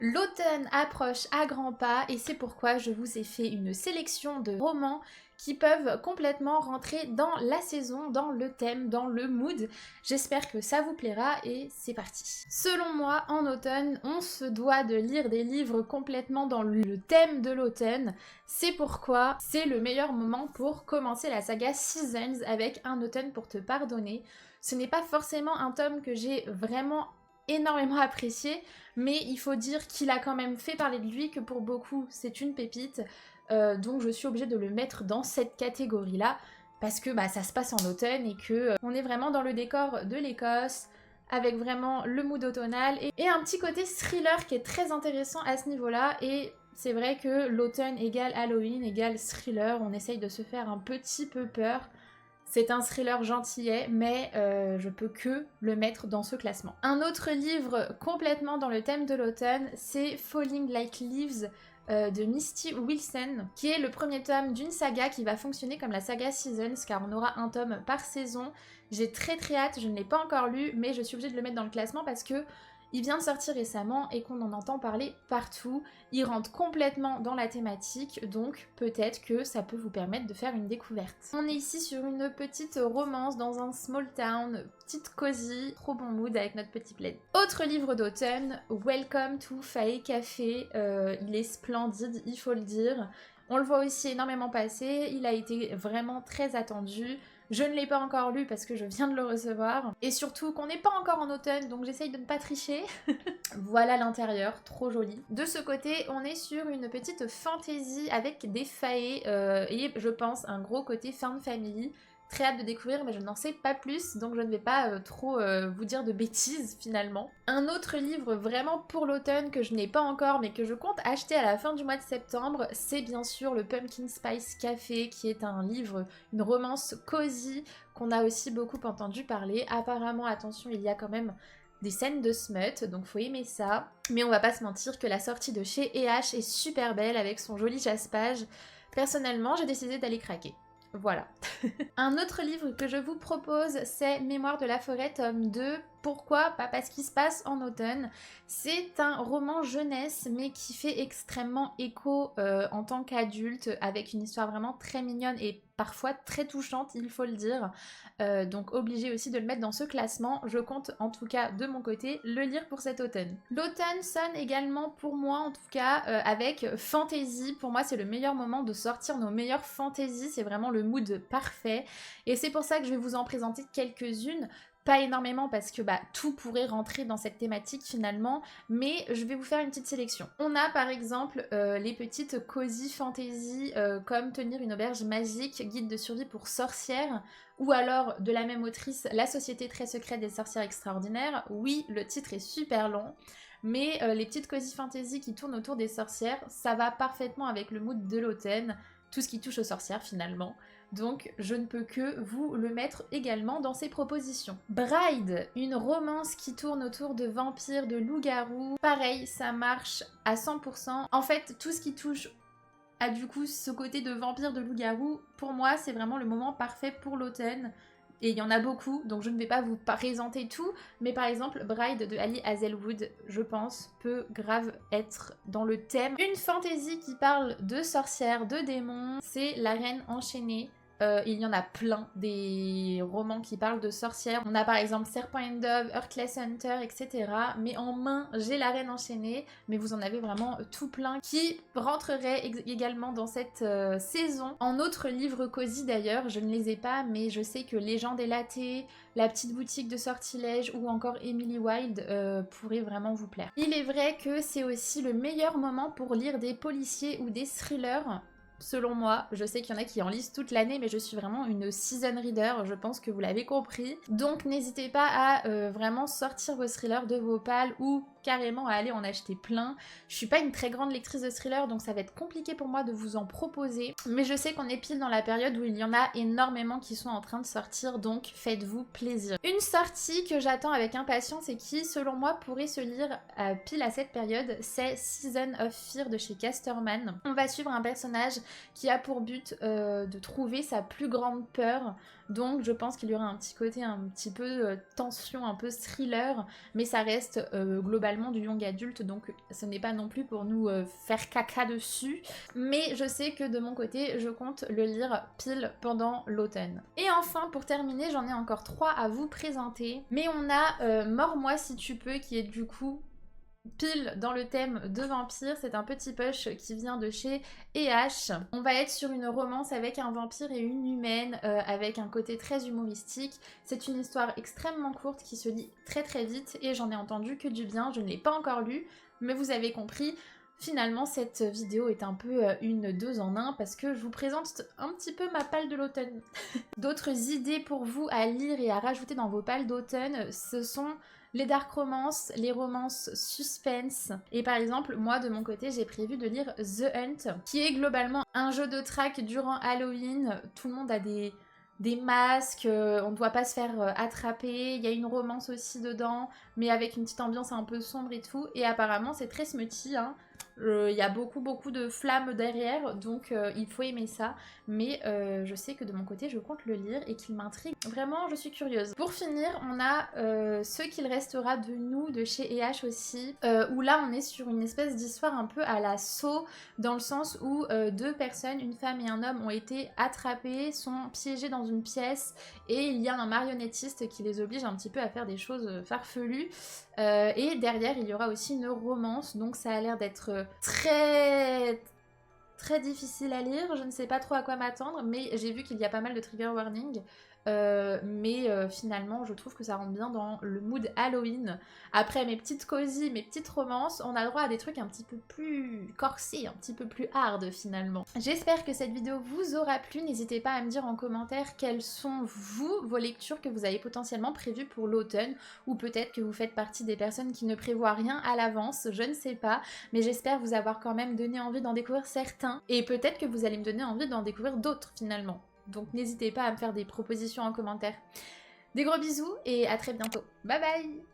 L'automne approche à grands pas et c'est pourquoi je vous ai fait une sélection de romans qui peuvent complètement rentrer dans la saison, dans le thème, dans le mood. J'espère que ça vous plaira et c'est parti. Selon moi, en automne, on se doit de lire des livres complètement dans le thème de l'automne. C'est pourquoi c'est le meilleur moment pour commencer la saga Seasons avec Un automne pour te pardonner. Ce n'est pas forcément un tome que j'ai vraiment énormément apprécié, mais il faut dire qu'il a quand même fait parler de lui, que pour beaucoup c'est une pépite, donc je suis obligée de le mettre dans cette catégorie-là, parce que ça se passe en automne et que on est vraiment dans le décor de l'Écosse, avec vraiment le mood automnal, et un petit côté thriller qui est très intéressant à ce niveau-là, et c'est vrai que l'automne égale Halloween égale thriller, on essaye de se faire un petit peu peur. C'est un thriller gentillet, mais je peux que le mettre dans ce classement. Un autre livre complètement dans le thème de l'automne, c'est Falling Like Leaves de Misty Wilson, qui est le premier tome d'une saga qui va fonctionner comme la saga Seasons, car on aura un tome par saison. J'ai très hâte, je ne l'ai pas encore lu, mais je suis obligée de le mettre dans le classement parce que il vient de sortir récemment et qu'on en entend parler partout. Il rentre complètement dans la thématique, donc peut-être que ça peut vous permettre de faire une découverte. On est ici sur une petite romance dans un small town, petite cosy, trop bon mood avec notre petit plaid. Autre livre d'automne, Welcome to Fae Café. Il est splendide, il faut le dire. On le voit aussi énormément passer, il a été vraiment très attendu. Je ne l'ai pas encore lu parce que je viens de le recevoir. Et surtout qu'on n'est pas encore en automne, donc j'essaye de ne pas tricher. Voilà l'intérieur, trop joli. De ce côté, on est sur une petite fantaisie avec des faées et je pense un gros côté found family. Très hâte de découvrir, mais je n'en sais pas plus, donc je ne vais pas trop vous dire de bêtises finalement. Un autre livre vraiment pour l'automne que je n'ai pas encore, mais que je compte acheter à la fin du mois de septembre, c'est bien sûr le Pumpkin Spice Café, qui est un livre, une romance cosy, qu'on a aussi beaucoup entendu parler. Apparemment, attention, il y a quand même des scènes de smut, donc faut aimer ça. Mais on va pas se mentir que la sortie de chez E.H. est super belle avec son joli jaspage. Personnellement, j'ai décidé d'aller craquer. Voilà. Un autre livre que je vous propose, c'est Mémoire de la forêt, tome 2. Pourquoi? Pas parce qu'il se passe en automne. C'est un roman jeunesse, mais qui fait extrêmement écho en tant qu'adulte, avec une histoire vraiment très mignonne et parfois très touchante, il faut le dire. Donc obligée aussi de le mettre dans ce classement. Je compte en tout cas de mon côté le lire pour cet automne. L'automne sonne également pour moi en tout cas avec fantasy. Pour moi c'est le meilleur moment de sortir nos meilleures fantaisies. C'est vraiment le mood parfait. Et c'est pour ça que je vais vous en présenter quelques-unes. Pas énormément parce que tout pourrait rentrer dans cette thématique finalement, mais je vais vous faire une petite sélection. On a par exemple les petites cozy fantasy comme Tenir une auberge magique, guide de survie pour sorcières, ou alors de la même autrice, La société très secrète des sorcières extraordinaires. Oui, le titre est super long, mais les petites cozy fantasy qui tournent autour des sorcières, ça va parfaitement avec le mood de l'automne, tout ce qui touche aux sorcières finalement. Donc je ne peux que vous le mettre également dans ces propositions. Bride, une romance qui tourne autour de vampires, de loups-garous. Pareil, ça marche à 100%. En fait, tout ce qui touche à du coup ce côté de vampire, de loup-garou, pour moi c'est vraiment le moment parfait pour l'automne. Et il y en a beaucoup, donc je ne vais pas vous présenter tout, mais par exemple Bride de Ali Hazelwood, je pense, peut grave être dans le thème. Une fantasy qui parle de sorcières, de démons, c'est La Reine enchaînée. Il y en a plein des romans qui parlent de sorcières. On a par exemple Serpent and Dove, Heartless Hunter, etc. Mais en main, j'ai La Reine enchaînée, mais vous en avez vraiment tout plein qui rentreraient également dans cette saison. En autres livres cosy d'ailleurs, je ne les ai pas, mais je sais que Légende et Laté, La petite boutique de sortilèges ou encore Emily Wilde pourraient vraiment vous plaire. Il est vrai que c'est aussi le meilleur moment pour lire des policiers ou des thrillers. Selon moi, je sais qu'il y en a qui en lisent toute l'année, mais je suis vraiment une season reader, je pense que vous l'avez compris. Donc n'hésitez pas à vraiment sortir vos thrillers de vos pales ou carrément à aller en acheter plein. Je suis pas une très grande lectrice de thrillers, donc ça va être compliqué pour moi de vous en proposer. Mais je sais qu'on est pile dans la période où il y en a énormément qui sont en train de sortir, donc faites-vous plaisir. Une sortie que j'attends avec impatience et qui, selon moi, pourrait se lire pile à cette période, c'est Season of Fear de chez Casterman. On va suivre un personnage qui a pour but de trouver sa plus grande peur donc je pense qu'il y aura un petit côté un petit peu tension, un peu thriller, mais ça reste globalement du young adulte, donc ce n'est pas non plus pour nous faire caca dessus, mais je sais que de mon côté je compte le lire pile pendant l'automne. Et enfin pour terminer, j'en ai encore 3 à vous présenter, mais on a Mors-moi si tu peux, qui est du coup pile dans le thème de vampire. C'est un petit push qui vient de chez E.H. On va être sur une romance avec un vampire et une humaine, avec un côté très humoristique. C'est une histoire extrêmement courte qui se lit très très vite et j'en ai entendu que du bien. Je ne l'ai pas encore lu, mais vous avez compris. Finalement, cette vidéo est un peu une 2 en 1 parce que je vous présente un petit peu ma palle de l'automne. D'autres idées pour vous à lire et à rajouter dans vos palles d'automne, ce sont les dark romances, les romances suspense. Et par exemple, moi de mon côté, j'ai prévu de lire The Hunt, qui est globalement un jeu de traque durant Halloween. Tout le monde a des masques, on ne doit pas se faire attraper. Il y a une romance aussi dedans, mais avec une petite ambiance un peu sombre et tout. Et apparemment, c'est très smutty, hein. Il y a beaucoup de flammes derrière, donc il faut aimer ça. Mais je sais que de mon côté, je compte le lire et qu'il m'intrigue. Vraiment, je suis curieuse. Pour finir, on a Ce qu'il restera de nous de chez E.H. aussi, où là, on est sur une espèce d'histoire un peu à la Saw, dans le sens où 2 personnes, une femme et un homme, ont été attrapés, sont piégés dans une pièce, et il y a un marionnettiste qui les oblige un petit peu à faire des choses farfelues. Et derrière, il y aura aussi une romance, donc ça a l'air d'être très difficile à lire. Je ne sais pas trop à quoi m'attendre, mais j'ai vu qu'il y a pas mal de trigger warning. Mais finalement, je trouve que ça rentre bien dans le mood Halloween. Après mes petites cosy, mes petites romances, on a le droit à des trucs un petit peu plus corsés, un petit peu plus hard finalement. J'espère que cette vidéo vous aura plu. N'hésitez pas à me dire en commentaire quelles sont vos lectures que vous avez potentiellement prévues pour l'automne, ou peut-être que vous faites partie des personnes qui ne prévoient rien à l'avance, je ne sais pas, mais j'espère vous avoir quand même donné envie d'en découvrir certains, et peut-être que vous allez me donner envie d'en découvrir d'autres finalement. Donc n'hésitez pas à me faire des propositions en commentaire. Des gros bisous et à très bientôt. Bye bye!